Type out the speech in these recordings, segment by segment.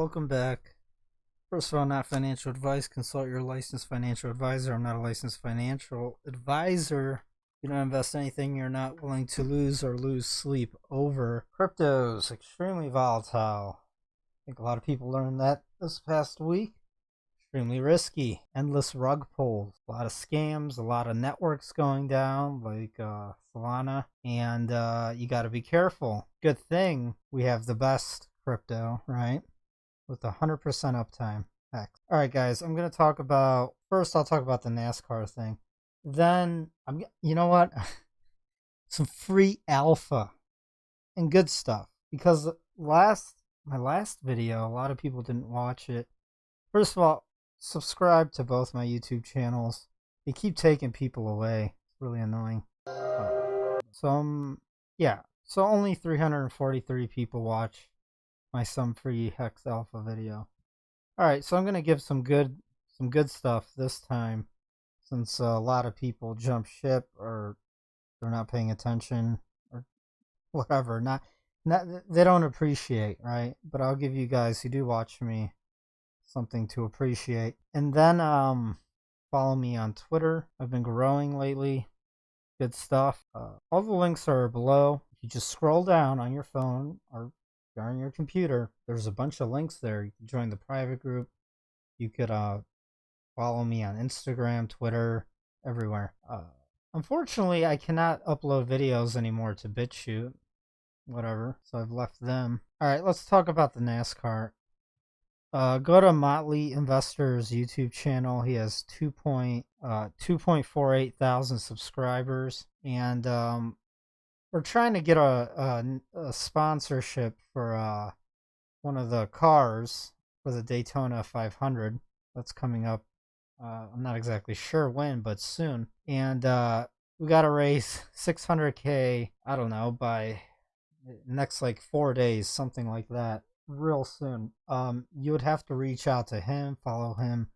Welcome back. First of all, not financial advice. Consult your licensed financial advisor. I'm not a licensed financial advisor. You don't invest anything you're not willing to lose or lose sleep over. Crypto's extremely volatile. I think a lot of people learned that this past week. Extremely risky. Endless rug pulls. A lot of scams. A lot of networks going down like Solana. And you got to be careful. Good thing we have the best crypto, right? With 100% uptime. HEX. All right, guys, I'm going to talk about, first I'll talk about the Nascar thing. Then, you know what? Some free alpha and good stuff. Because my last video, a lot of people didn't watch it. First of all, subscribe to both my YouTube channels. They keep taking people away. It's really annoying. So only 343 people watch my some free HEX alpha video. Alright, so I'm gonna give some good stuff this time, since a lot of people jump ship or they're not paying attention or whatever. Not they don't appreciate, right? But I'll give you guys who do watch me something to appreciate. And then follow me on Twitter. I've been growing lately. Good stuff. All the links are below. You just scroll down on your phone or on your computer. There's a bunch of links there. You can join the private group. You could follow me on Instagram, Twitter, everywhere. Unfortunately, I cannot upload videos anymore to BitChute, whatever, so I've left them. Alright, let's talk about the Nascar. Go to Motley Investor's YouTube channel. He has 2.48 thousand subscribers, and we're trying to get a sponsorship for one of the cars for the Daytona 500 that's coming up. I'm not exactly sure when, but soon. And we got to raise 600K, I don't know, by next like 4 days, something like that, real soon. You would have to reach out to him, follow him,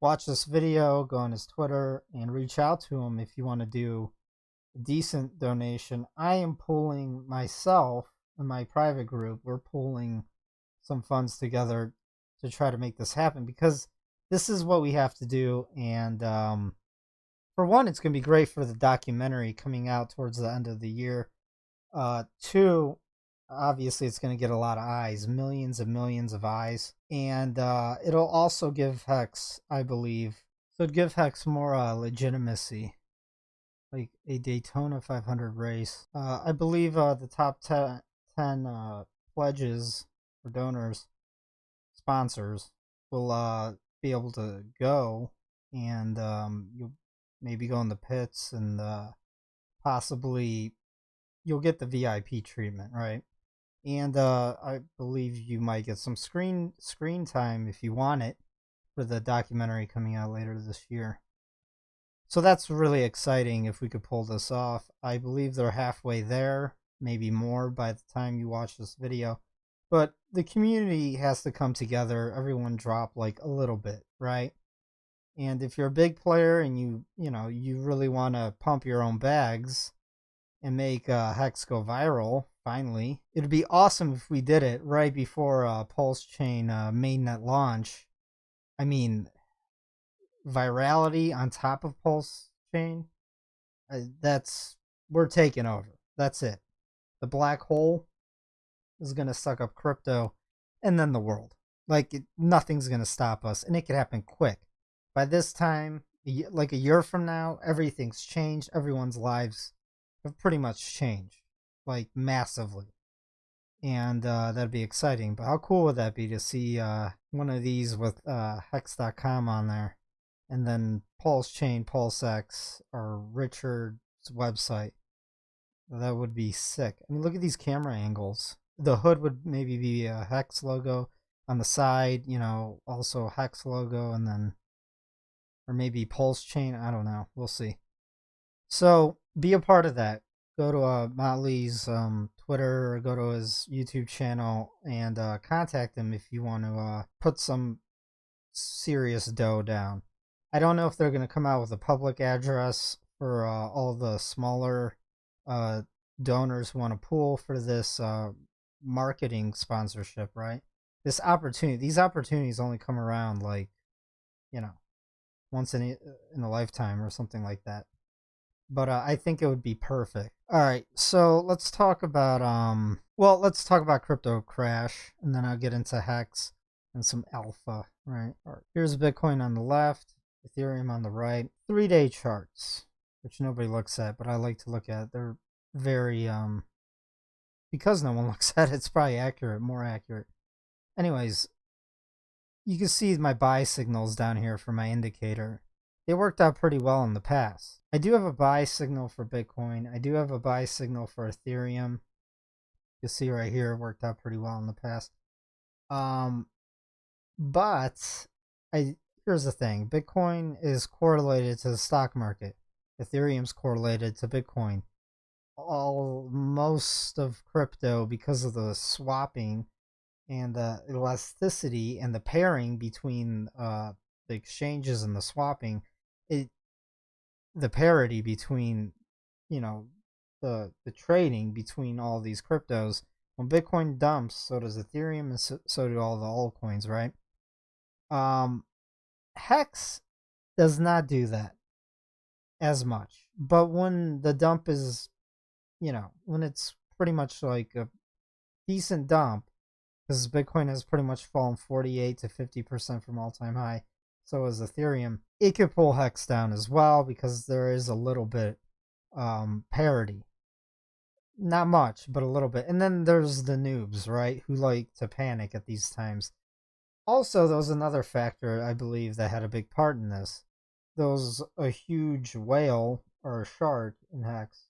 watch this video, go on his Twitter, and reach out to him if you want to do decent donation. I am pulling myself in my private group. We're pulling some funds together to try to make this happen, because this is what we have to do. And for one, it's going to be great for the documentary coming out towards the end of the year. Two, obviously it's going to get a lot of eyes, millions and millions of eyes, and it'll also give HEX, I believe, so it'd give HEX more legitimacy, like a Daytona 500 race. I believe the top 10 pledges or donors, sponsors, will be able to go, and you'll maybe go in the pits, and possibly you'll get the VIP treatment, right? And I believe you might get some screen time if you want it for the documentary coming out later this year. So that's really exciting if we could pull this off. I believe they're halfway there, maybe more by the time you watch this video. But the community has to come together. Everyone drop like a little bit, right? And if you're a big player and you really want to pump your own bags and make HEX go viral, finally, it'd be awesome if we did it right before Pulsechain mainnet launch. I mean, virality on top of Pulsechain, we're taking over. That's it. The black hole is going to suck up crypto and then the world. Nothing's going to stop us, and it could happen quick. By this time, like a year from now, everything's changed. Everyone's lives have pretty much changed, like massively. And that'd be exciting. But how cool would that be to see one of these with hex.com on there, and then Pulsechain, PulseX, or Richard's website? That would be sick. I mean, look at these camera angles. The hood would maybe be a HEX logo on the side, also HEX logo, and then, or maybe Pulsechain. I don't know. We'll see. So be a part of that. Go to Motley's Twitter, or go to his YouTube channel, and contact him if you want to put some serious dough down. I don't know if they're going to come out with a public address for all the smaller donors who want to pool for this marketing sponsorship, right? this opportunity, these opportunities only come around like, you know, once in a lifetime or something like that. But I think it would be perfect. All right, so let's talk about let's talk about crypto crash, and then I'll get into HEX and some alpha. Right. All right. Here's Bitcoin on the left, Ethereum on the right. 3-day charts, which nobody looks at, but I like to look at. They're very because no one looks at it, it's probably accurate, more accurate. Anyways, you can see my buy signals down here for my indicator. They worked out pretty well in the past. I do have a buy signal for Bitcoin. I do have a buy signal for Ethereum. You see right here, it worked out pretty well in the past. But here's the thing. Bitcoin is correlated to the stock market. Ethereum's correlated to Bitcoin. Most of crypto, because of the swapping and the elasticity and the pairing between the exchanges and the swapping, the parity between, you know, the trading between all these cryptos. When Bitcoin dumps, so does Ethereum, and so do all the altcoins, right? HEX does not do that as much, but when the dump is, you know, when it's pretty much like a decent dump, because Bitcoin has pretty much fallen 48 to 50% from all-time high, so is Ethereum, it could pull HEX down as well, because there is a little bit parity. Not much, but a little bit. And then there's the noobs, right, who like to panic at these times. Also, there was another factor, I believe, that had a big part in this. There was a huge whale, or a shark, in HEX.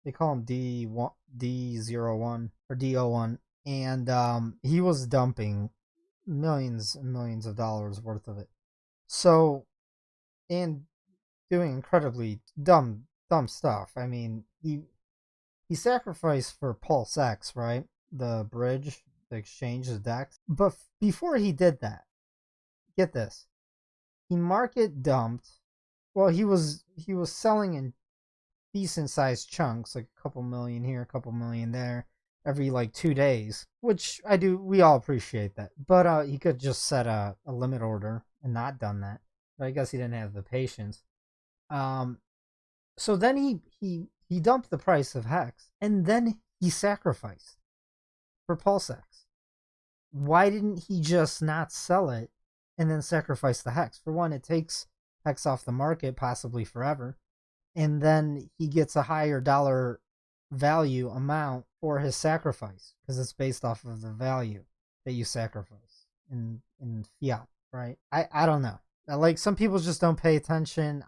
They call him D01, or D01. And he was dumping millions and millions of dollars worth of it. So, and doing incredibly dumb stuff. I mean, he sacrificed for Pulsechain, right? The bridge, the exchange, the DEX. But before he did that, get this, he market dumped. Well, he was selling in decent sized chunks, like a couple million here, a couple million there, every like 2 days, which we all appreciate that. But he could just set a limit order and not done that. But I guess he didn't have the patience. So then he dumped the price of HEX, and then he sacrificed for Pulsechain. Why didn't he just not sell it and then sacrifice the HEX? For one, it takes HEX off the market possibly forever, and then he gets a higher dollar value amount for his sacrifice, because it's based off of the value that you sacrifice in fiat, right? I don't know. Like, some people just don't pay attention.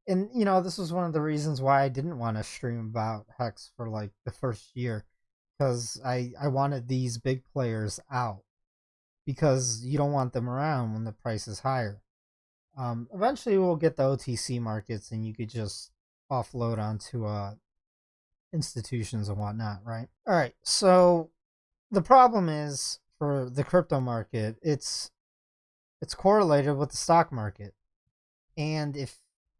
And you know, this was one of the reasons why I didn't want to stream about HEX for like the first year, because I wanted these big players out, because you don't want them around when the price is higher. Eventually we'll get the OTC markets, and you could just offload onto institutions and whatnot, right? All right, so the problem is, for the crypto market, it's correlated with the stock market. And if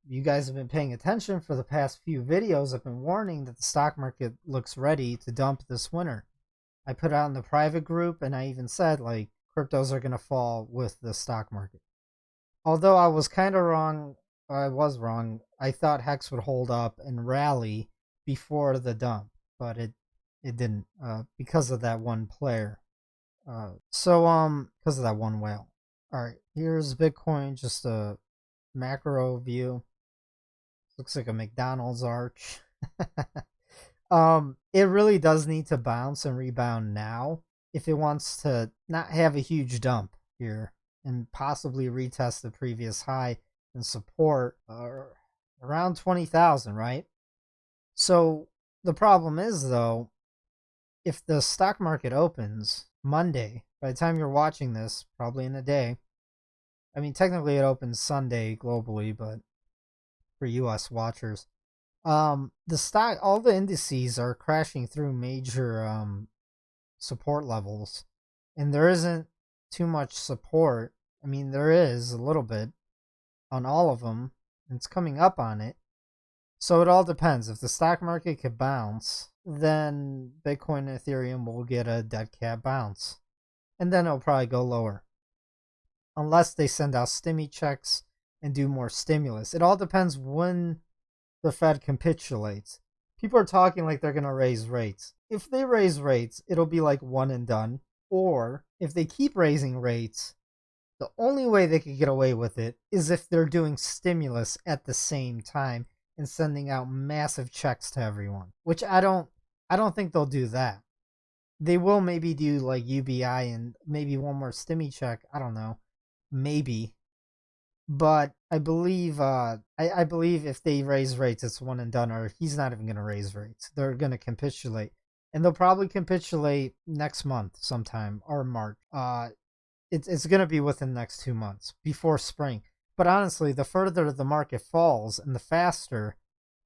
you guys have been paying attention for the past few videos, I've been warning that the stock market looks ready to dump this winter. I put out in the private group, and I even said, like, cryptos are going to fall with the stock market. Although I was kind of wrong, I was wrong. I thought HEX would hold up and rally before the dump, but it didn't, because of that one player. Because of that one whale. All right, here's Bitcoin, just a macro view. Looks like a McDonald's arch. It really does need to bounce and rebound now if it wants to not have a huge dump here, and possibly retest the previous high and support around 20,000, right? So the problem is, though, if the stock market opens Monday, by the time you're watching this, probably in a day, I mean, technically it opens Sunday globally, but for US watchers, all the indices are crashing through major support levels, and there isn't too much support. I mean, there is a little bit on all of them, and it's coming up on it. So it all depends. If the stock market could bounce, then Bitcoin and Ethereum will get a dead cat bounce. and then it'll probably go lower. Unless they send out stimmy checks and do more stimulus. It all depends when the Fed capitulates. People are talking like they're going to raise rates. If they raise rates, it'll be like one and done. Or if they keep raising rates, the only way they could get away with it is if they're doing stimulus at the same time and sending out massive checks to everyone, which I don't think they'll do that. They will maybe do like UBI and maybe one more stimmy check. I don't know. Maybe. But I believe I believe if they raise rates, it's one and done, or he's not even going to raise rates. They're going to capitulate. And they'll probably capitulate next month sometime, or March. It's going to be within the next 2 months, before spring. But honestly, the further the market falls and the faster,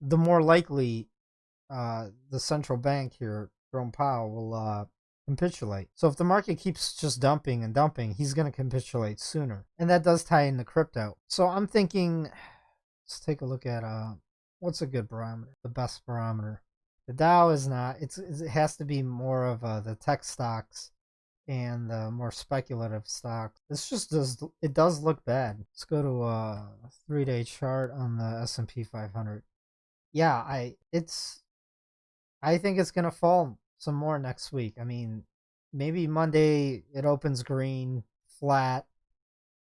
the more likely the central bank here, Jerome Powell, will capitulate. So if the market keeps just dumping and dumping, he's going to capitulate sooner. And that does tie into crypto. So I'm thinking, let's take a look at what's a good barometer, the best barometer. The Dow is not. It has to be more of the tech stocks and the more speculative stocks. This just does look bad. Let's go to a 3-day chart on the S&P 500. Yeah, I think it's going to fall some more next week. I mean, maybe Monday it opens green, flat,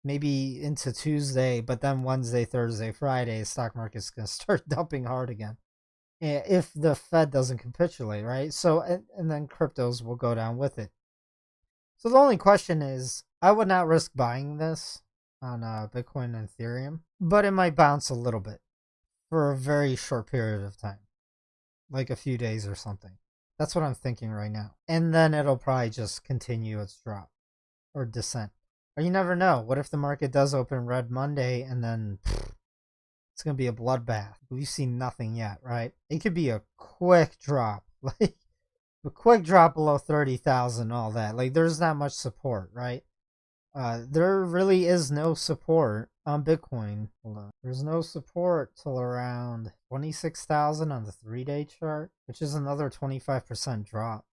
maybe into Tuesday, but then Wednesday, Thursday, Friday, the stock market's going to start dumping hard again. If the Fed doesn't capitulate, right? So, and then cryptos will go down with it. So the only question is, I would not risk buying this on Bitcoin and Ethereum, but it might bounce a little bit for a very short period of time, like a few days or something. That's what I'm thinking right now. And then it'll probably just continue its drop or descent. Or you never know. What if the market does open red Monday and then it's going to be a bloodbath? We've seen nothing yet, right? It could be a quick drop. Like a quick drop below 30,000, all that. Like there's not much support, right? There really is no support on Bitcoin. Hold on. There's no support till around 26,000 on the 3-day chart, which is another 25% drop.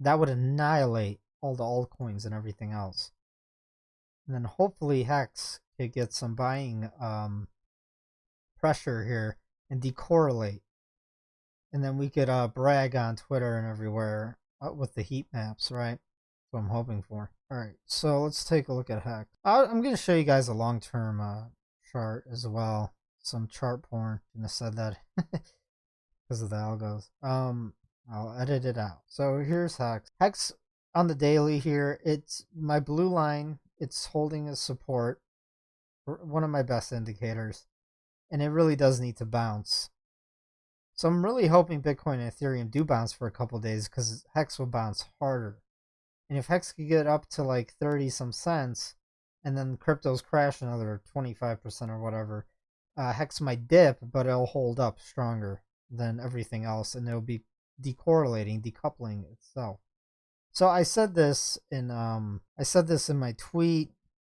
That would annihilate all the altcoins and everything else. And then hopefully HEX could get some buying pressure here and decorrelate. And then we could brag on Twitter and everywhere with the heat maps, right? That's what I'm hoping for. All right, so let's take a look at HEX. I'm going to show you guys a long-term chart as well. Some chart porn. Shouldn't have said that because of the algos. I'll edit it out. So here's HEX. HEX on the daily here, it's my blue line. It's holding as support, one of my best indicators, and it really does need to bounce. So I'm really hoping Bitcoin and Ethereum do bounce for a couple days because HEX will bounce harder. And if HEX could get up to like 30 some cents and then cryptos crash another 25% or whatever, HEX might dip, but it'll hold up stronger than everything else and it'll be decorrelating, decoupling itself. So I said this in my tweet.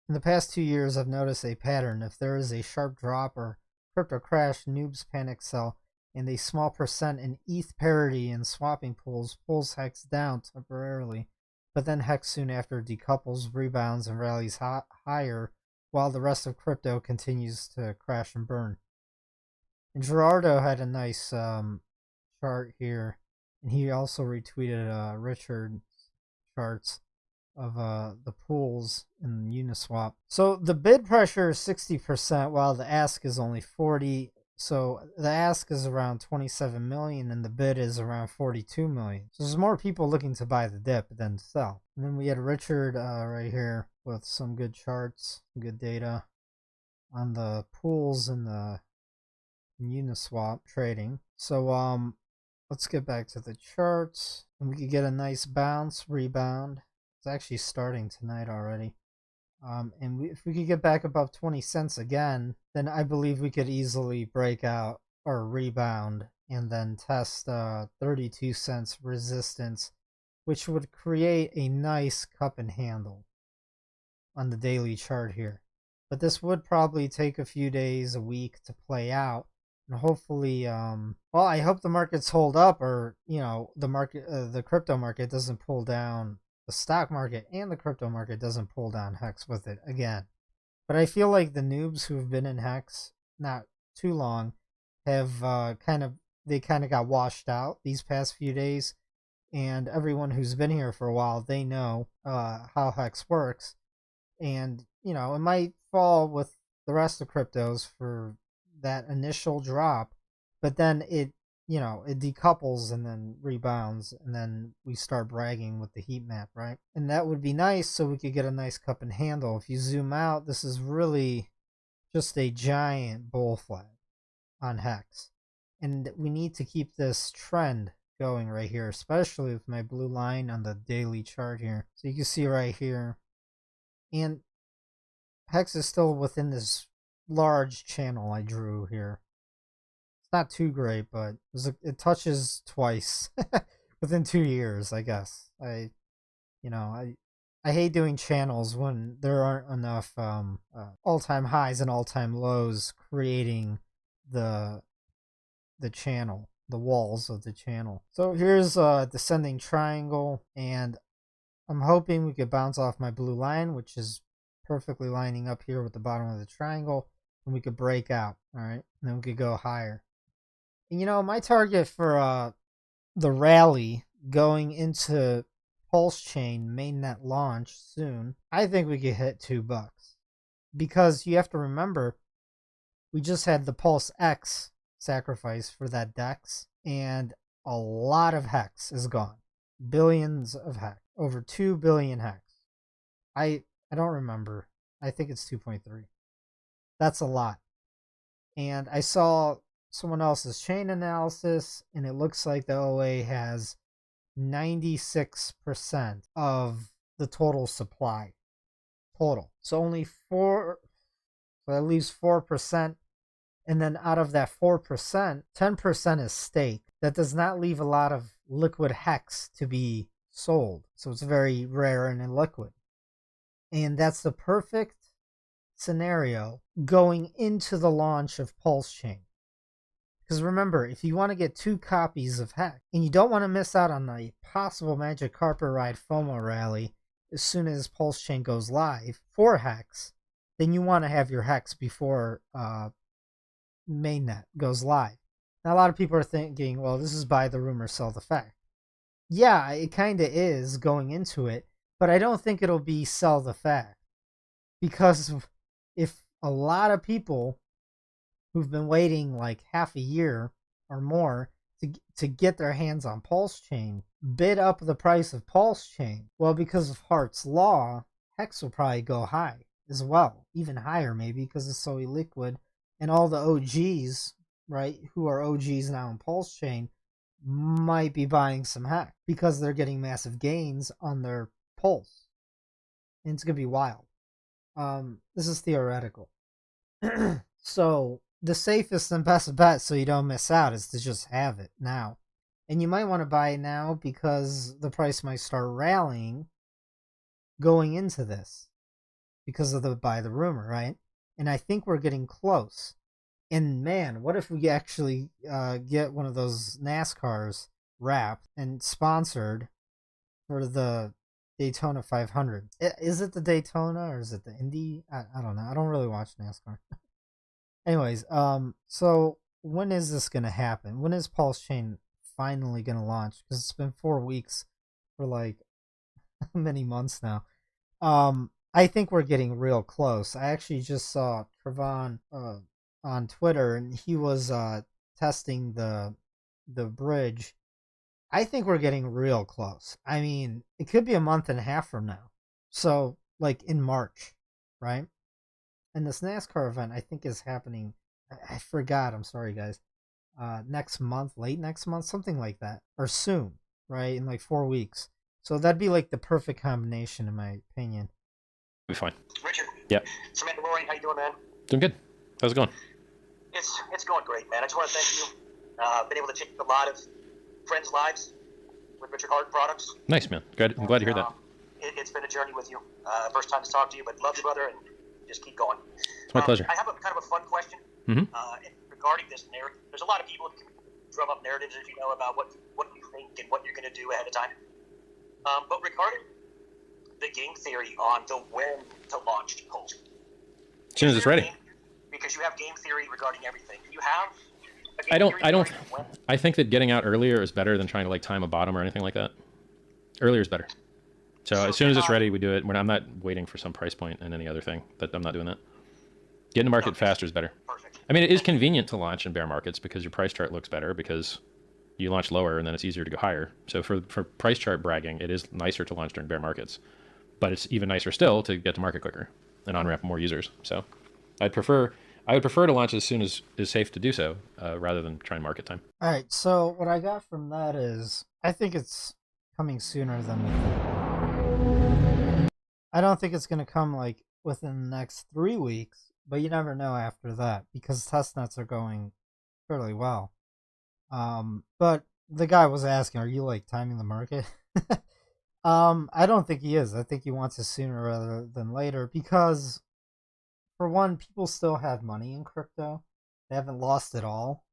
In the past 2 years, I've noticed a pattern. If there is a sharp drop or crypto crash, noobs panic sell, and a small percent in ETH parity and swapping pools pulls HEX down temporarily, but then HEX soon after decouples, rebounds, and rallies higher, while the rest of crypto continues to crash and burn. And Gerardo had a nice chart here, and he also retweeted Richard's charts of the pools in Uniswap. So the bid pressure is 60%, while the ask is only 40%. So the ask is around 27 million and the bid is around 42 million. So there's more people looking to buy the dip than to sell. And then we had Richard right here with some good charts, good data on the pools and the Uniswap trading. So let's get back to the charts. And we could get a nice bounce, rebound. It's actually starting tonight already. And if we could get back above 20 cents again, then I believe we could easily break out or rebound and then test 32 cents resistance, which would create a nice cup and handle on the daily chart here. But this would probably take a few days, a week to play out. And hopefully, well, I hope the markets hold up, or the market, the crypto market doesn't pull down the stock market and the crypto market doesn't pull down HEX with it again. But I feel like the noobs who've been in HEX not too long have kind of got washed out these past few days. And everyone who's been here for a while, they know how HEX works. And, it might fall with the rest of cryptos for that initial drop, but then it decouples and then rebounds, and then we start bragging with the heat map, right? And that would be nice, so we could get a nice cup and handle. If you zoom out, this is really just a giant bull flag on HEX. And we need to keep this trend going right here, especially with my blue line on the daily chart here. So you can see right here. And HEX is still within this large channel I drew here. It's not too great, but it touches twice within 2 years, I guess. I hate doing channels when there aren't enough all-time highs and all-time lows creating the channel, the walls of the channel. So here's a descending triangle, and I'm hoping we could bounce off my blue line, which is perfectly lining up here with the bottom of the triangle, and we could break out, all right? And then we could go higher. And my target for the rally going into Pulsechain mainnet launch soon, I think we could hit $2. Because you have to remember, we just had the Pulsechain sacrifice for that DEX, and a lot of HEX is gone. Billions of HEX. Over 2 billion HEX. I don't remember. I think it's 2.3. That's a lot. And I saw someone else's chain analysis, and it looks like the OA has 96% of the total supply. Total. So only so that leaves 4%. And then out of that 4%, 10% is stake. That does not leave a lot of liquid HEX to be sold. So it's very rare and illiquid. And that's the perfect scenario going into the launch of Pulsechain. Because remember, if you want to get 2 copies of HEX, and you don't want to miss out on the possible Magic Carpet Ride FOMO rally as soon as Pulsechain goes live for HEX, then you want to have your HEX before mainnet goes live. Now, a lot of people are thinking, well, this is buy the rumor, sell the fact. Yeah, it kind of is going into it, but I don't think it'll be sell the fact. Because if a lot of people who've been waiting like half a year or more to get their hands on Pulsechain bid up the price of Pulsechain, well, because of Hart's Law, HEX will probably go high as well, even higher maybe because it's so illiquid. And all the OGs, right, who are OGs now in Pulsechain, might be buying some HEX because they're getting massive gains on their Pulse. And it's going to be wild. This is theoretical. So the safest and best bet so you don't miss out is to just have it now. And you might want to buy it now because the price might start rallying going into this because of the buy the rumor, right? And I think we're getting close. And man, what if we actually get one of those NASCARs wrapped and sponsored for the Daytona 500? Is it the Daytona or is it the Indy? I don't know. I don't really watch NASCAR. Anyways, so when is this going to happen? When is Pulsechain finally going to launch? Because it's been 4 weeks for like many months now. I think we're getting real close. I actually just saw Trevon on Twitter, and he was testing the bridge. I think we're getting real close. I mean, it could be a month and a half from now. So, like in March, right? And this NASCAR event, I think, is happening. I forgot. I'm sorry, guys. Next month, late next month, something like that, or soon, right? In like 4 weeks. So that'd be like the perfect combination, in my opinion. Be fine. Richard. Yeah. Samantha Roy, how you doing, man? Doing good. How's it going? It's going great, man. I just want to thank you. Been able to change a lot of friends' lives with Richard Hart products. Nice, man. I'm glad to hear that. It's been a journey with you. First time to talk to you, but love you, brother, and just keep going. It's my pleasure. I have a kind of a fun question regarding this narrative. There's a lot of people who can drum up narratives, as you know, about what you think and what you're going to do ahead of time. But regarding the game theory on the when to launch Pulse. As soon as it's ready. Because you have game theory regarding everything. You have. I think that getting out earlier is better than trying to like time a bottom or anything like that. Earlier is better. So as soon as it's ready, we do it. I'm not waiting for some price point and any other thing. But I'm not doing that. Getting to market faster is better. Perfect. I mean, it is convenient to launch in bear markets because your price chart looks better because you launch lower and then it's easier to go higher. So for price chart bragging, it is nicer to launch during bear markets. But it's even nicer still to get to market quicker and on-ramp more users. So I would prefer to launch as soon as is safe to do so, rather than try and market time. All right, so what I got from that is I think it's coming sooner than we think. I don't think it's going to come like within the next 3 weeks, but you never know after that because testnets are going fairly well. But the guy was asking, are you like timing the market? I don't think he is. I think he wants it sooner rather than later because, for one, people still have money in crypto. They haven't lost it all.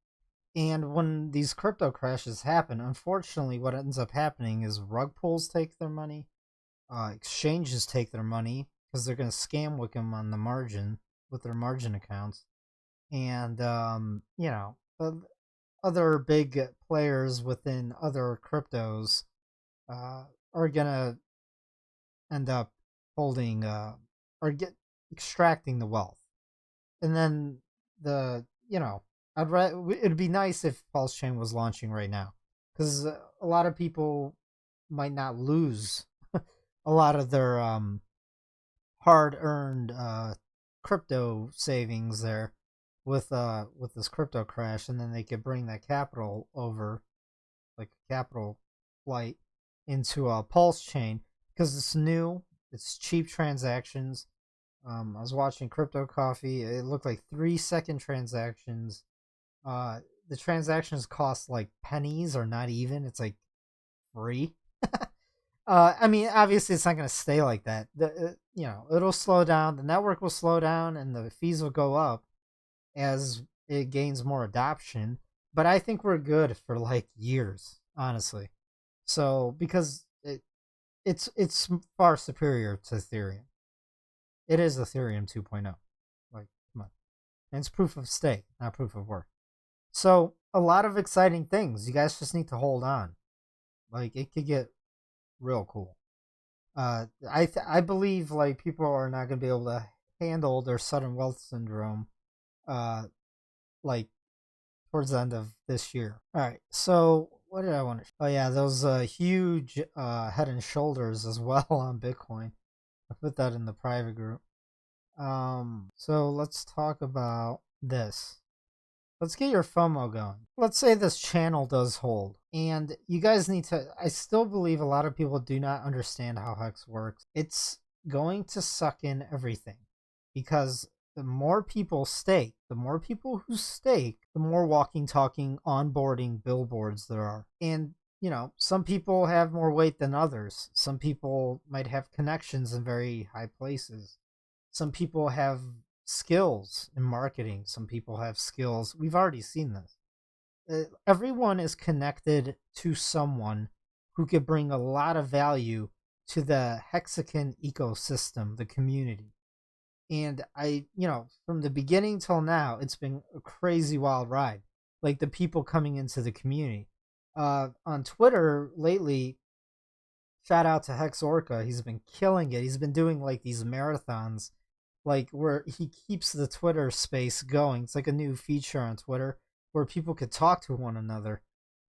And when these crypto crashes happen, unfortunately, what ends up happening is rug pulls take their money, exchanges take their money because they're going to scam Wickham on the margin with their margin accounts. And, other big players within other cryptos are going to end up holding or extracting the wealth. And then it'd be nice if Pulsechain was launching right now because a lot of people might not lose a lot of their hard-earned crypto savings there with this crypto crash, and then they could bring that capital over, like a capital flight, into a Pulsechain because it's new, it's cheap transactions. I was watching Crypto Coffee. It looked like 3-second transactions. The transactions cost like pennies or not even. It's like free. I mean, obviously it's not going to stay like that. It'll slow down. The network will slow down and the fees will go up as it gains more adoption. But I think we're good for like years, honestly. So because it's far superior to Ethereum. It is Ethereum 2.0. Like, come on. And it's proof of stake, not proof of work. So, a lot of exciting things. You guys just need to hold on. Like, it could get real cool. I believe, like, people are not going to be able to handle their sudden wealth syndrome, like, towards the end of this year. All right, so what did I want to... Oh, yeah, those huge head and shoulders as well on Bitcoin. I put that in the private group. So let's talk about this. Let's get your FOMO going. Let's say this channel does hold. And you guys need to... I still believe a lot of people do not understand how HEX works. It's going to suck in everything. Because the more people stake, the more people who stake, the more walking, talking, onboarding billboards there are. And some people have more weight than others. Some people might have connections in very high places. Some people have skills in marketing. Some people have skills. We've already seen this. Everyone is connected to someone who could bring a lot of value to the Hexagon ecosystem, the community. And from the beginning till now, it's been a crazy wild ride. Like the people coming into the community. On Twitter lately, shout out to Hex Orca. He's been killing it. He's been doing like these marathons, like where he keeps the Twitter space going. It's like a new feature on Twitter where people could talk to one another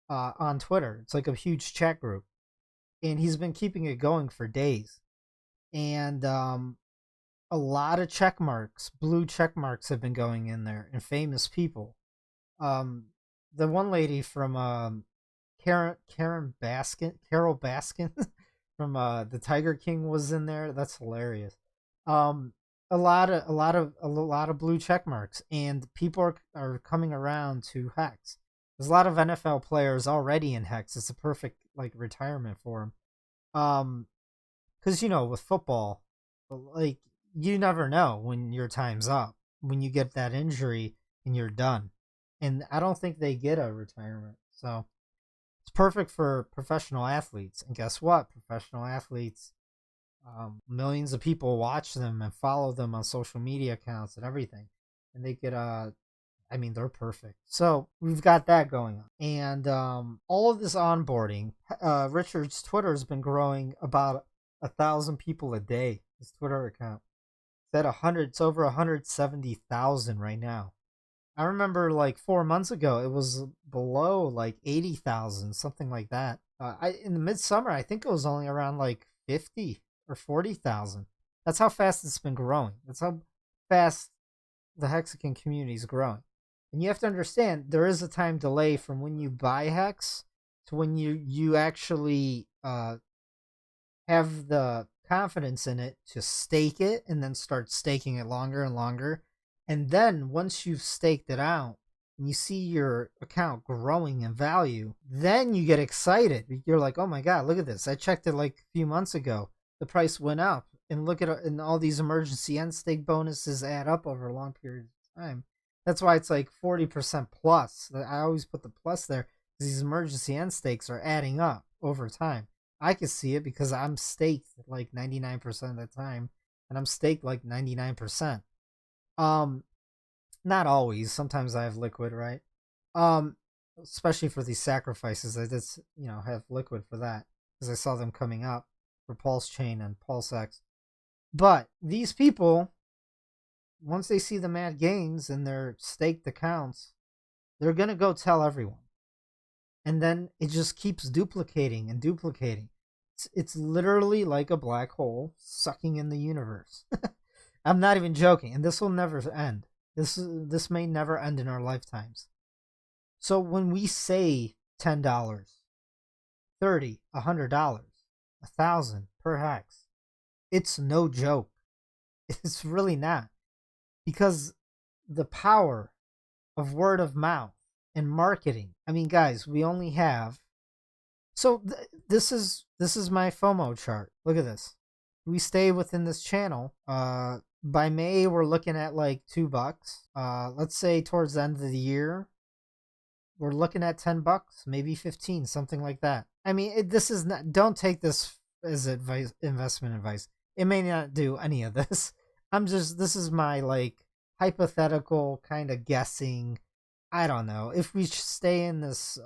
on Twitter. It's like a huge chat group, and he's been keeping it going for days. And a lot of check marks, blue check marks, have been going in there, and famous people. The one lady from Carol Baskin from the Tiger King was in there. That's hilarious. A lot of blue check marks, and people are coming around to HEX. There's a lot of NFL players already in HEX. It's a perfect like retirement for them. Because with football, like you never know when your time's up. When you get that injury and you're done, and I don't think they get a retirement. So it's perfect for professional athletes. And guess what? Professional athletes Millions of people watch them and follow them on social media accounts and everything, and they get I mean, they're perfect. So we've got that going on, and all of this onboarding. Richard's Twitter has been growing about 1,000 people a day. His Twitter account. It's at 100. It's over 170,000 right now. I remember like 4 months ago, it was below like 80,000, something like that. In the midsummer, I think it was only around like 50 or 40,000. That's how fast it's been growing. That's how fast the Hexagon community is growing. And you have to understand, there is a time delay from when you buy Hex to when you actually have the confidence in it to stake it and then start staking it longer and longer. And then once you've staked it out and you see your account growing in value, then you get excited. You're like, oh my God, look at this. I checked it like a few months ago. The price went up. And look at and all these emergency end stake bonuses add up over a long period of time. That's why it's like 40% plus. I always put the plus there because these emergency end stakes are adding up over time. I can see it because I'm staked like 99% of the time, and I'm staked like 99%. Not always. Sometimes I have liquid, right? Especially for these sacrifices, I just have liquid for that because I saw them coming up for Pulsechain and Pulsechain. But these people, once they see the mad gains in their staked accounts, they're gonna go tell everyone. And then it just keeps duplicating and duplicating. It's literally like a black hole sucking in the universe. I'm not even joking, and this will never end. This may never end in our lifetimes. So when we say $10, $30, $100, $1,000 per hex, it's no joke. It's really not, because the power of word of mouth and marketing. I mean, guys, we only have. So this is my FOMO chart. Look at this. We stay within this channel. By May, we're looking at like $2. Let's say towards the end of the year, we're looking at $10, maybe 15, something like that. I mean, this is not. Don't take this as advice, investment advice. It may not do any of this. This is my like hypothetical kind of guessing. I don't know. If we stay in this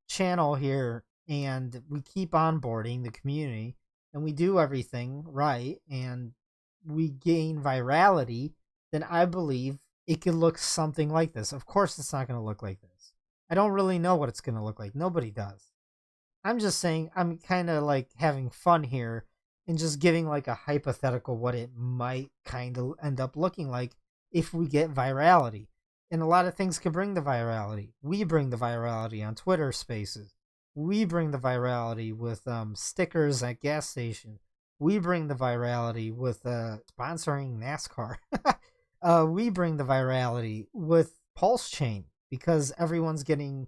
channel here and we keep onboarding the community and we do everything right and we gain virality, then I believe it could look something like this. Of course, it's not going to look like this. I don't really know what it's going to look like. Nobody does. I'm just saying I'm kind of like having fun here and just giving like a hypothetical what it might kind of end up looking like if we get virality. And a lot of things could bring the virality. We bring the virality on Twitter Spaces. We bring the virality with stickers at gas stations. We bring the virality with sponsoring NASCAR. We bring the virality with Pulsechain because everyone's getting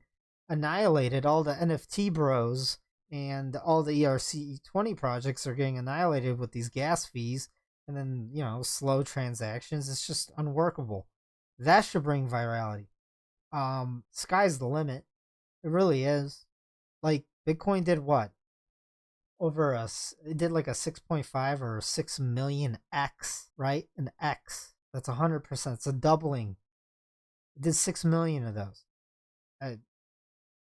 annihilated. All the NFT bros and all the ERC20 projects are getting annihilated with these gas fees and then, slow transactions. It's just unworkable. That should bring virality. Sky's the limit. It really is. Like, Bitcoin did what? It did like a 6.5 or 6 million X, right? An X. That's 100%. It's a doubling. It did 6 million of those.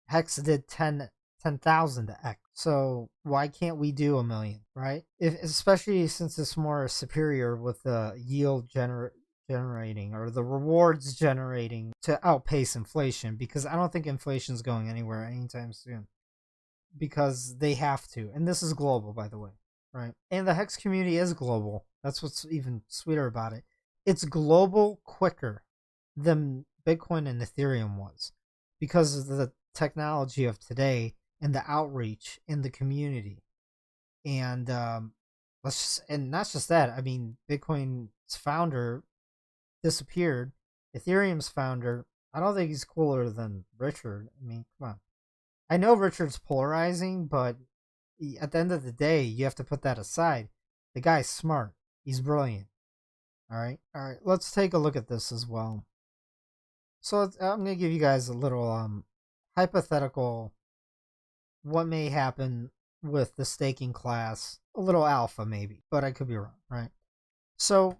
Hex did 10,000 X. So why can't we do 1 million, right? Especially since it's more superior with the yield generating or the rewards generating to outpace inflation, because I don't think inflation is going anywhere anytime soon, because they have to. And this is global, by the way, right? And the Hex community is global. That's what's even sweeter about it. It's global quicker than Bitcoin and Ethereum was because of the technology of today and the outreach in the community. And and not just that. I mean, Bitcoin's founder disappeared. Ethereum's founder, I don't think he's cooler than Richard. I mean, come on. I know Richard's polarizing, but at the end of the day, you have to put that aside. The guy's smart. He's brilliant. All right. Let's take a look at this as well. So I'm going to give you guys a little hypothetical what may happen with the staking class, a little alpha maybe, but I could be wrong, right? So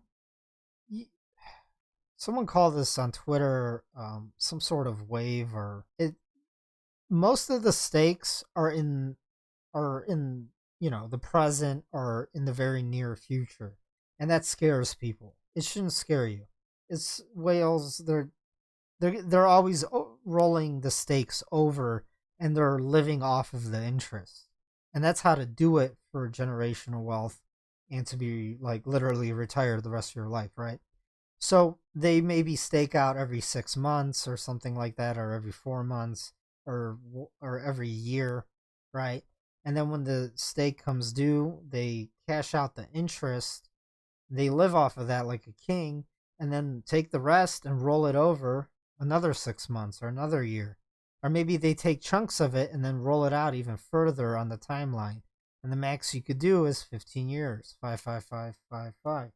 someone called this on Twitter some sort of wave, or it. Most of the stakes are in the present or in the very near future, and that scares people. It shouldn't scare you. It's whales. They're always rolling the stakes over, and they're living off of the interest, and that's how to do it for generational wealth, and to be like literally retired the rest of your life, right? So they maybe stake out every 6 months or something like that, or every 4 months, or every year, right? And then when the stake comes due, they cash out the interest. They live off of that like a king, and then take the rest and roll it over another 6 months or another year. Or maybe they take chunks of it and then roll it out even further on the timeline. And the max you could do is 15 years, 5, 5, 5, 5, 5.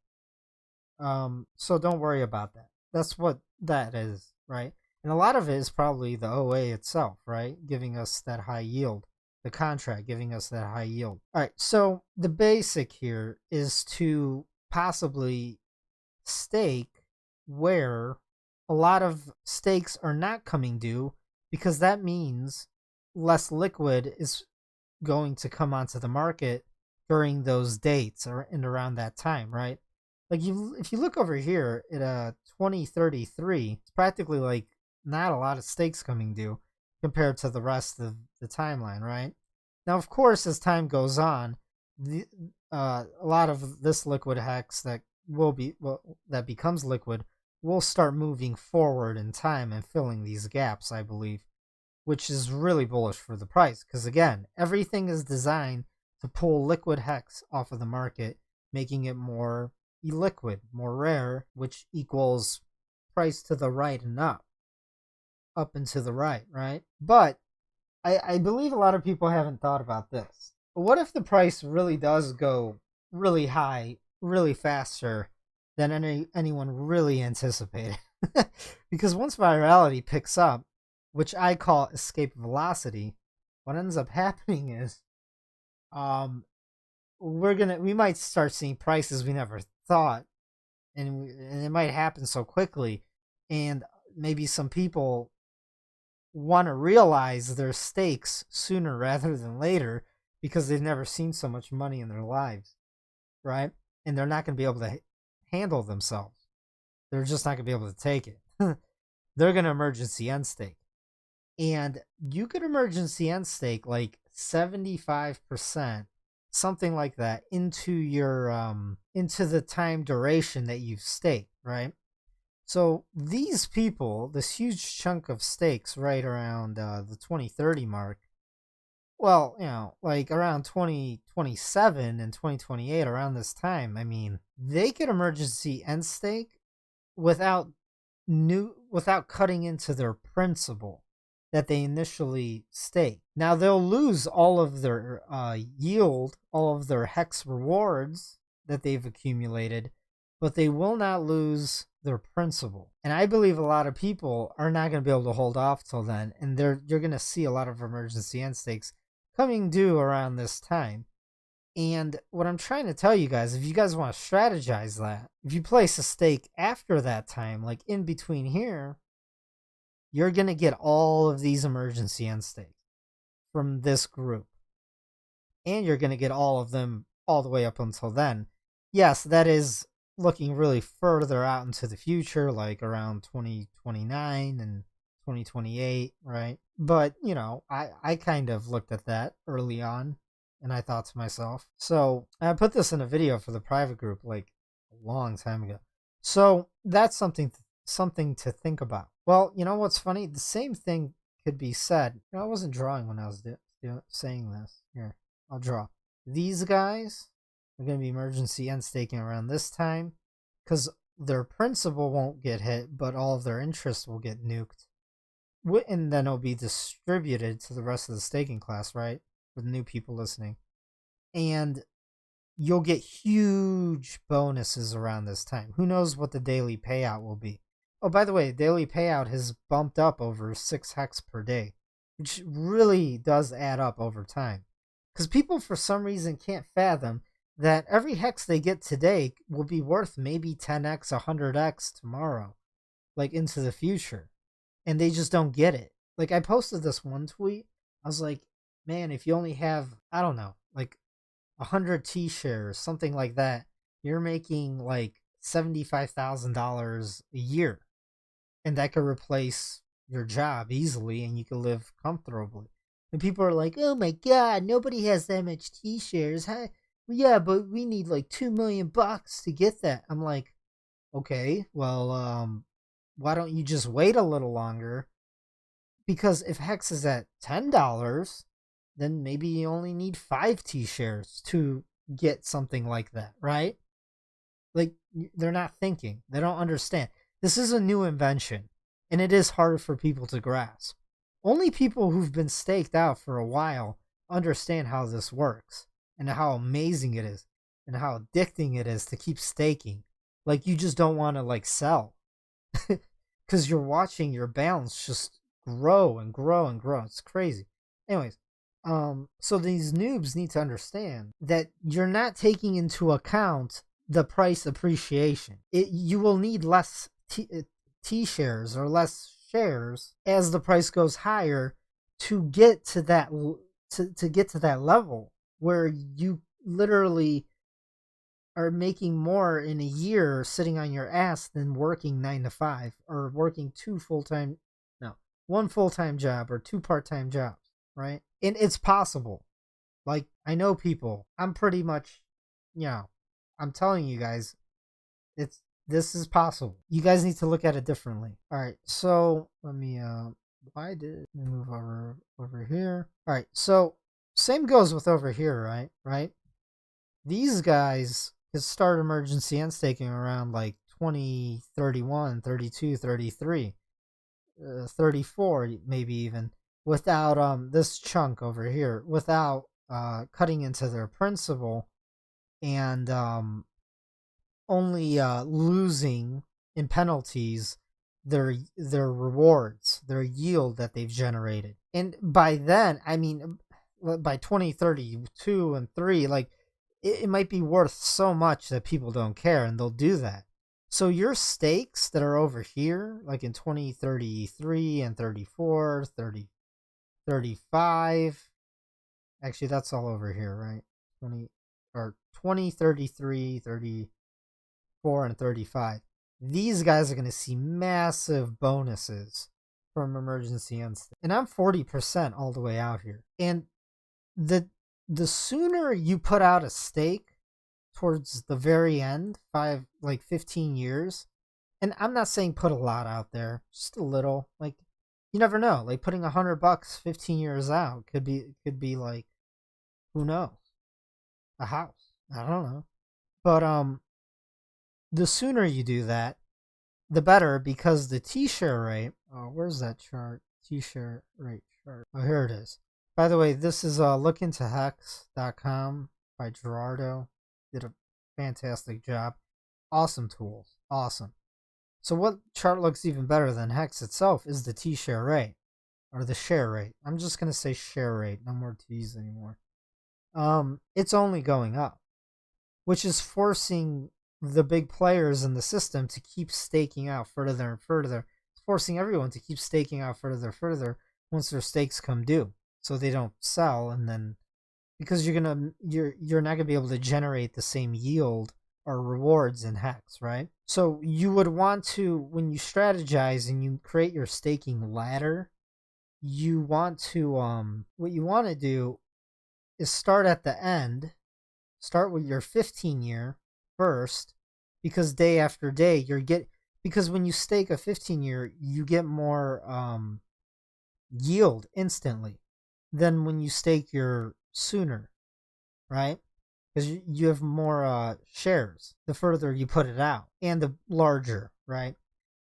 So don't worry about that. That's what that is, right? And a lot of it is probably the OA itself, right? Giving us that high yield. The contract giving us that high yield. All right, so the basic here is to possibly stake where a lot of stakes are not coming due, because that means less liquid is going to come onto the market during those dates or and around that time, right? Like if you look over here at 2033, it's practically like not a lot of stakes coming due compared to the rest of the timeline, right? Now, of course, as time goes on, a lot of this liquid hex that that becomes liquid will start moving forward in time and filling these gaps, I believe, which is really bullish for the price. Because again, everything is designed to pull liquid hex off of the market, making it more illiquid, more rare, which equals price to the right and up and to the right, right? But I believe a lot of people haven't thought about this. What if the price really does go really high, really faster than anyone really anticipated? Because once virality picks up, which I call escape velocity, what ends up happening is we might start seeing prices we never thought, and it might happen so quickly, and maybe some people want to realize their stakes sooner rather than later because they've never seen so much money in their lives, right? And they're not going to be able to handle themselves. They're just not going to be able to take it. They're going to emergency end stake. And you could emergency end stake like 75%, something like that, into your into the time duration that you've staked, right? So these people, this huge chunk of stakes right around the 2030 mark, well, like around 2027 and 2028, around this time, I mean, they could emergency end stake without cutting into their principal that they initially stake. Now they'll lose all of their yield, all of their HEX rewards that they've accumulated, but they will not lose their principal. And I believe a lot of people are not going to be able to hold off till then, and you're going to see a lot of emergency end stakes coming due around this time. And what I'm trying to tell you guys, if you guys want to strategize that, if you place a stake after that time, like in between here, you're going to get all of these emergency end stakes from this group. And you're going to get all of them all the way up until then. Yes, that is looking really further out into the future, like around 2029 and 2028, right? But, I kind of looked at that early on, and I thought to myself, so I put this in a video for the private group like a long time ago. So that's something to think about. Well, you know what's funny? The same thing could be said. I wasn't drawing when I was saying this. Here, I'll draw. These guys are going to be emergency end staking around this time because their principal won't get hit, but all of their interest will get nuked. And then it'll be distributed to the rest of the staking class, right? For the new people listening. And you'll get huge bonuses around this time. Who knows what the daily payout will be? Oh, by the way, daily payout has bumped up over 6 HEX per day, which really does add up over time. Because people for some reason can't fathom that every hex they get today will be worth maybe 10x, 100x tomorrow, like into the future. And they just don't get it. Like, I posted this one tweet. I was like, man, if you only have, I don't know, like 100 T shares, something like that, you're making like $75,000 a year. And that could replace your job easily and you could live comfortably. And people are like, oh my God, nobody has that much T shares. Huh? Yeah, but we need like $2 million to get that. I'm like, okay, well, why don't you just wait a little longer? Because if Hex is at $10, then maybe you only need 5 T shares to get something like that, right? Like, they're not thinking. They don't understand. This is a new invention, and it is hard for people to grasp. Only people who've been staked out for a while understand how this works and how amazing it is and how addicting it is to keep staking. Like, you just don't want to, like, sell because you're watching your balance just grow and grow and grow. It's crazy. Anyways, so these noobs need to understand that you're not taking into account the price appreciation. You will need less T shares or less shares as the price goes higher to get to that to get to that level where you literally are making more in a year sitting on your ass than working 9 to 5 or working one full-time job or 2 part-time jobs, right? And it's possible. Like, I know people. I'm pretty much, I'm telling you guys, this is possible. You guys need to look at it differently. All right, so let me move over here. All right, so same goes with over here, right? These guys could start emergency end staking around like 2031, 32, 33, 34, maybe even, without this chunk over here, without cutting into their principal and only losing in penalties their rewards, their yield that they've generated. And by then, I mean, by 2032 and 3, like, it might be worth so much that people don't care, and they'll do that. So your stakes that are over here, like in 2033 and 34, 30, 35, actually that's all over here, right? 20, 33, 34, and 35. These guys are going to see massive bonuses from emergency end stake. And I'm 40% all the way out here. And the sooner you put out a stake towards the very end, 15 years, and I'm not saying put a lot out there, just a little, like, you never know, like putting $100 15 years out could be like, who knows, a house, I don't know. But the sooner you do that, the better, because the T-share rate, where's that chart? T-share rate chart. Oh, here it is. By the way, this is lookintohex.com by Gerardo. Did a fantastic job. Awesome tools. Awesome. So what chart looks even better than Hex itself is the T-share rate, or the share rate. I'm just going to say share rate. No more T's anymore. It's only going up, which is forcing the big players in the system to keep staking out further and further. It's forcing everyone to keep staking out further and further once their stakes come due, so they don't sell, and then because you're not gonna be able to generate the same yield or rewards in Hex, right? So you would want to, when you strategize and you create your staking ladder, you want to what you want to do is start at the end, start with your 15-year first, because day after day because when you stake a 15-year, you get more yield instantly than when you stake your sooner, right? Because you have more shares the further you put it out, and the larger, right?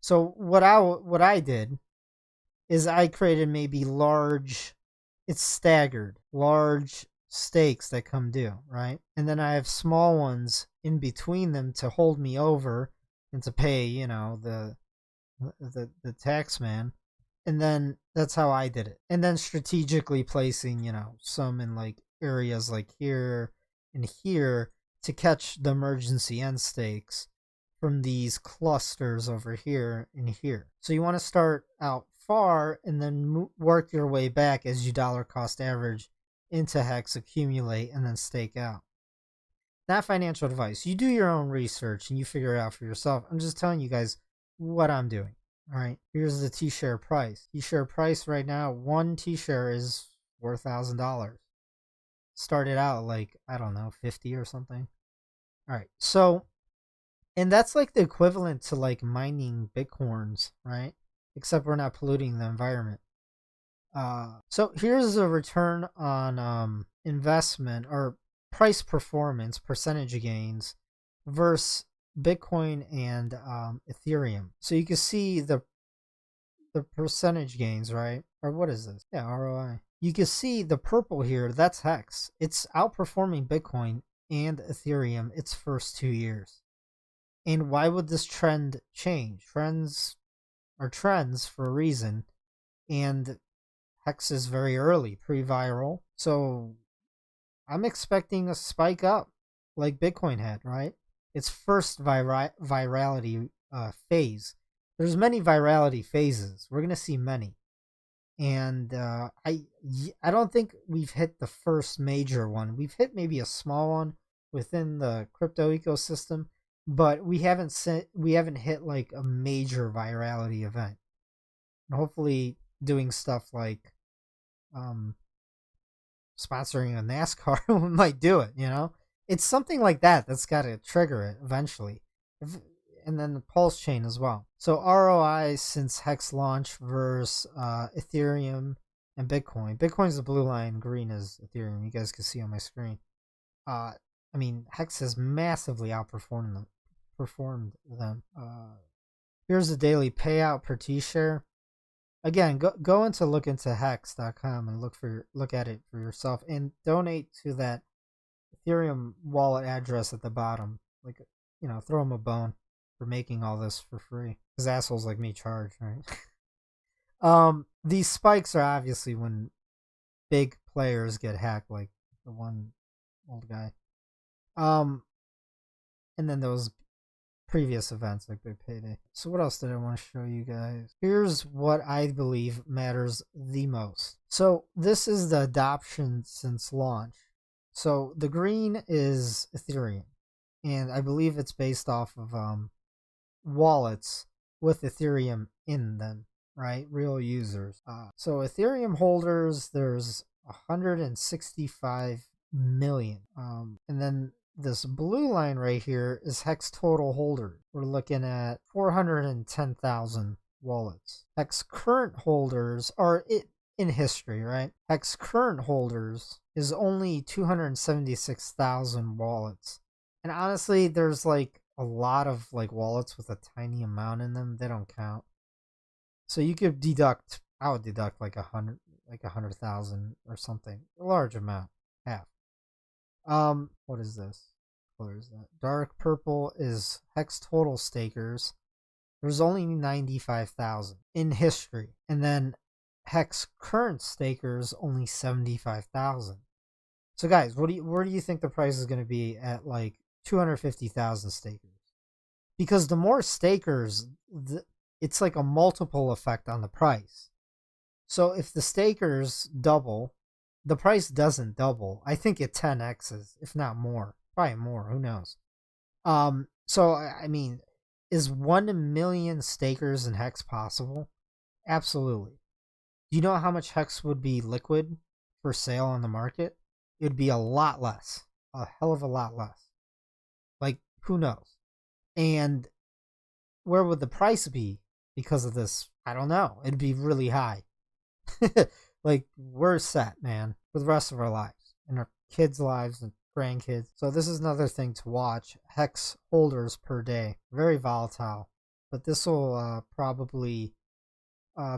So what I did is I created maybe it's staggered, large stakes that come due, right? And then I have small ones in between them to hold me over and to pay, the tax man. And then that's how I did it. And then strategically placing, some in like areas like here and here to catch the emergency end stakes from these clusters over here and here. So you want to start out far and then work your way back as you dollar cost average into HEX, accumulate, and then stake out. Not financial advice. You do your own research and you figure it out for yourself. I'm just telling you guys what I'm doing. All right, here's the T-share price. T-share price right now, one T-share is $4,000. Started out like, I don't know, 50 or something. All right, so, and that's like the equivalent to like mining Bitcoins, right? Except we're not polluting the environment. So here's a return on investment or price performance, percentage gains versus Bitcoin and Ethereum. So you can see the percentage gains, right? Or what is this? Yeah, ROI. You can see the purple here, that's HEX. It's outperforming Bitcoin and Ethereum its first 2 years. And why would this trend change? Trends are trends for a reason. And HEX is very early, pre-viral. So I'm expecting a spike up like Bitcoin had, right? Its first virality phase. There's many virality phases. We're going to see many. And I don't think we've hit the first major one. We've hit maybe a small one within the crypto ecosystem, but we haven't hit like a major virality event. And hopefully doing stuff like sponsoring a NASCAR might do it, you know? It's something like that that's got to trigger it eventually. And then the Pulsechain as well. So ROI since HEX launch versus Ethereum and Bitcoin. Bitcoin's the blue line, green is Ethereum. You guys can see on my screen. I mean, HEX has massively outperformed them. Here's the daily payout per T-share. Again, go look into hex.com and look at it for yourself and donate to that Ethereum wallet address at the bottom. Like, you know, throw them a bone for making all this for free. Because assholes like me charge, right? These spikes are obviously when big players get hacked, like the one old guy. And then those previous events like Big Payday. So what else did I want to show you guys? Here's what I believe matters the most. So this is the adoption since launch. So the green is Ethereum, and I believe it's based off of wallets with Ethereum in them, right? Real users. So Ethereum holders, there's 165 million. And then this blue line right here is HEX total holders. We're looking at 410,000 wallets. HEX current holders are in history, right? HEX current holders is only 276,000 wallets. And honestly, there's like a lot of like wallets with a tiny amount in them. They don't count. So you could deduct, I would deduct like 100,000 or something. A large amount. Half. What is this? What color is that? Dark purple is HEX total stakers. There's only 95,000 in history. And then HEX current stakers only 75,000. So guys, where do you think the price is going to be at like 250,000 stakers? Because the more stakers, it's like a multiple effect on the price. So if the stakers double, the price doesn't double. I think it 10x's, if not more. Probably more, who knows. So I mean, is 1 million stakers in HEX possible? Absolutely. Do you know how much HEX would be liquid for sale on the market? It would be a lot less. A hell of a lot less. Like, who knows? And where would the price be because of this? I don't know. It'd be really high. Like, we're set, man, for the rest of our lives and our kids' lives and grandkids. So this is another thing to watch. HEX holders per day. Very volatile. But this will probably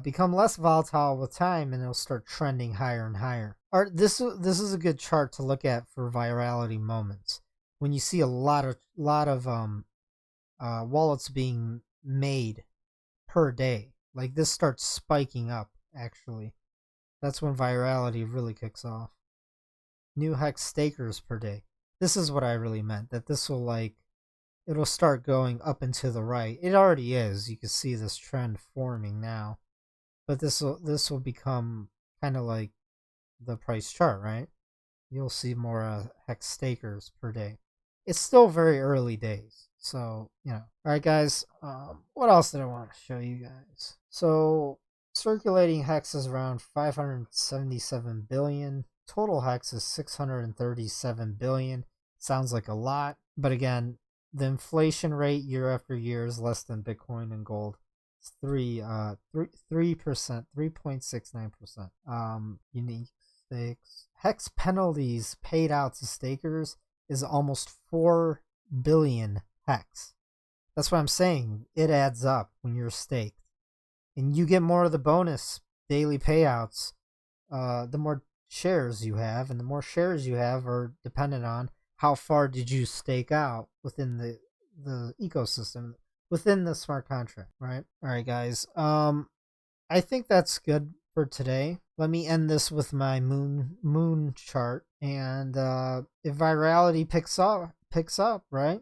become less volatile with time, and it'll start trending higher and higher. This is a good chart to look at for virality moments. When you see a lot of wallets being made per day, like this starts spiking up, actually. That's when virality really kicks off. new HEX stakers per day. This is what I really meant, that this will it'll start going up and to the right. It already is. You can see this trend forming now. But this will become kind of like the price chart, right? You'll see more HEX stakers per day. It's still very early days. So, all right, guys, what else did I want to show you guys? So, circulating HEX is around 577 billion. Total HEX is 637 billion. Sounds like a lot, but again, the inflation rate year after year is less than Bitcoin and gold. It's 3%, 3.69%. Unique stakes. HEX penalties paid out to stakers is almost 4 billion HEX. That's what I'm saying. It adds up when you're staked. And you get more of the bonus daily payouts the more shares you have, and the more shares you have are dependent on how far did you stake out within the ecosystem, within the smart contract, right? All right, guys. I think that's good for today. Let me end this with my moon chart, and if virality picks up, right?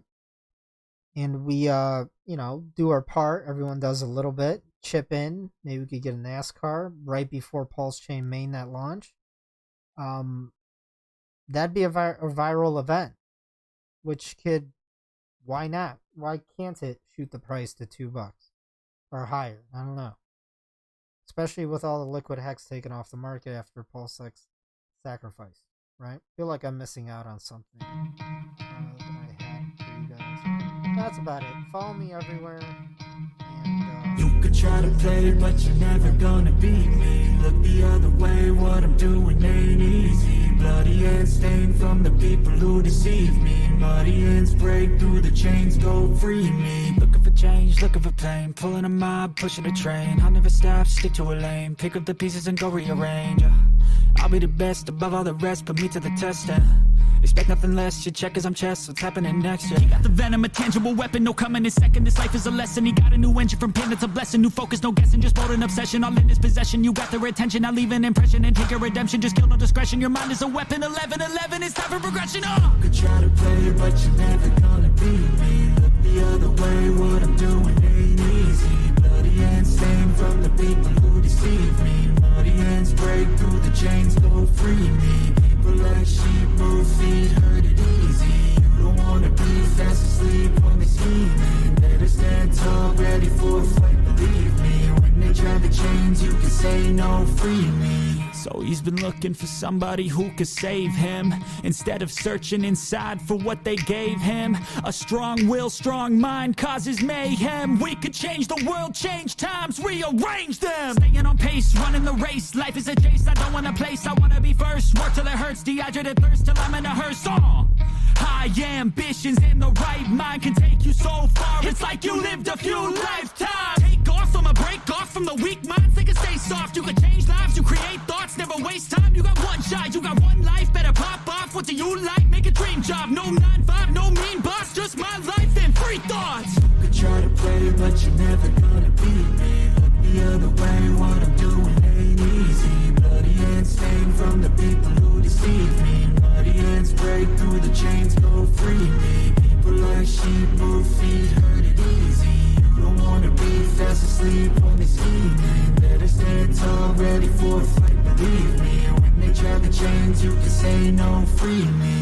And we do our part, everyone does a little bit, chip in, maybe we could get a Nascar right before Pulsechain mainnet launch. That'd be a viral event, which could, why not? Why can't it shoot the price to $2 or higher? I don't know. Especially with all the liquid HEX taken off the market after Pulsechain's sacrifice, right? Feel like I'm missing out on something that I had for you guys. That's about it. Follow me everywhere. And, you could try to play, but you're never gonna beat me. Look the other way, what I'm doing ain't easy. Bloody hands stained from the people who deceive me. Muddy hands break through the chains, go free me. Looking for change, looking for pain. Pulling a mob, pushing a train. I'll never stop, stick to a lane. Pick up the pieces and go rearrange. I'll be the best above all the rest, put me to the test. Expect nothing less, you check as I'm chess, what's happening next, yeah. He got the venom, a tangible weapon, no coming in second. This life is a lesson, he got a new engine from pain, it's a blessing. New focus, no guessing, just bold and obsession. All in his possession, you got their attention. Now leave an impression and take your redemption. Just kill no discretion, your mind is a weapon. 11-11, it's time for progression, You could try to play, but you're never gonna beat me. Look the other way, what I'm doing ain't easy. Bloody hands stained from the people who deceive me. Muddy hands break through the chains, go free me. People like sheep move feet, hurt it easy. You don't wanna be fast asleep when they scheming. Better stand tall, ready for a fight, believe me. When they try the chains, you can say no, free me. So he's been looking for somebody who could save him, instead of searching inside for what they gave him. A strong will, strong mind causes mayhem. We could change the world, change times, rearrange them. Staying on pace, running the race. Life is a chase, I don't want a place, I wanna be first. Work till it hurts, dehydrated thirst till I'm in a hearse. High ambitions in the right mind can take you so far. It's like you lived a few lifetimes. Take off from a break off from the weak minds. They can stay soft, you can change lives, you create thoughts, never waste time. You got one shot, you got one life, better pop off. What do you like? Make a dream job. No 9-5, no mean boss, just my life and free thoughts. You could try to play, but you're never gonna beat me. Look the other way, what I'm doing ain't easy. Bloody hands stained from the people who deceive me. Muddy hands break through the chains, go free me. People like sheep move feet, hurt it easy. You don't wanna be fast asleep when they scheming. Better stand tall, ready for a fight, believe me. When they try the chains, you can say no, free me.